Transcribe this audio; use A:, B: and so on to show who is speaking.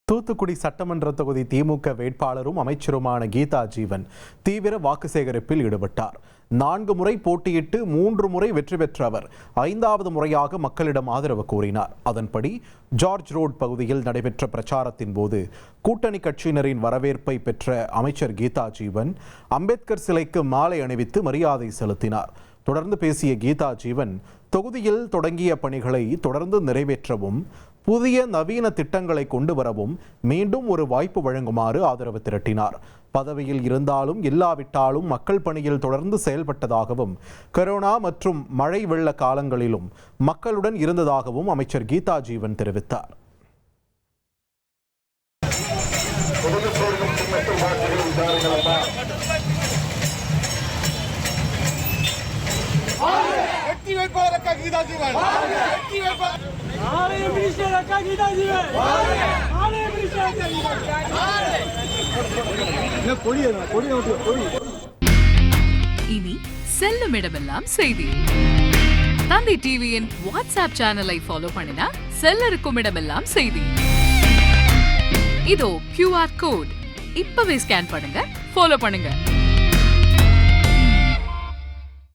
A: தூத்துக்குடி சட்டமன்ற தொகுதி திமுக வேட்பாளரும் அமைச்சருமான கீதா ஜீவன் தீவிர வாக்கு சேகரிப்பில் ஈடுபட்டார். 4 முறை போட்டியிட்டு 3 முறை வெற்றி பெற்ற அவர் 5வது முறையாக மக்களிடம் ஆதரவு கோரினார். அதன்படி ஜார்ஜ் ரோட் பகுதியில் நடைபெற்ற பிரச்சாரத்தின் போது கூட்டணி கட்சியினரின் வரவேற்பை பெற்ற அமைச்சர் கீதா ஜீவன் அம்பேத்கர் சிலைக்கு மாலை அணிவித்து மரியாதை செலுத்தினார். தொடர்ந்து பேசிய கீதா ஜீவன் தொகுதியில் தொடங்கிய பணிகளை தொடர்ந்து நிறைவேற்றவும் புதிய நவீன திட்டங்களை கொண்டு வரவும் மீண்டும் ஒரு வாய்ப்பு வழங்குமாறு ஆதரவு திரட்டினார். பதவியில் இருந்தாலும் இல்லாவிட்டாலும் மக்கள் பணியில் தொடர்ந்து செயல்பட்டதாகவும் கொரோனா மற்றும் மழை வெள்ள காலங்களிலும் மக்களுடன் இருந்ததாகவும் அமைச்சர் கீதா ஜீவன் தெரிவித்தார்.
B: இனி செல்லும் இடமெல்லாம் செய்தி. தந்தை டிவியின் வாட்ஸ்அப் சேனலை ஃபாலோ பண்ணினா செல்ல இருக்கும் இடமெல்லாம் செய்தி. இதோ QR கோட் இப்பவே ஸ்கேன் பண்ணுங்க, ஃபாலோ பண்ணுங்க.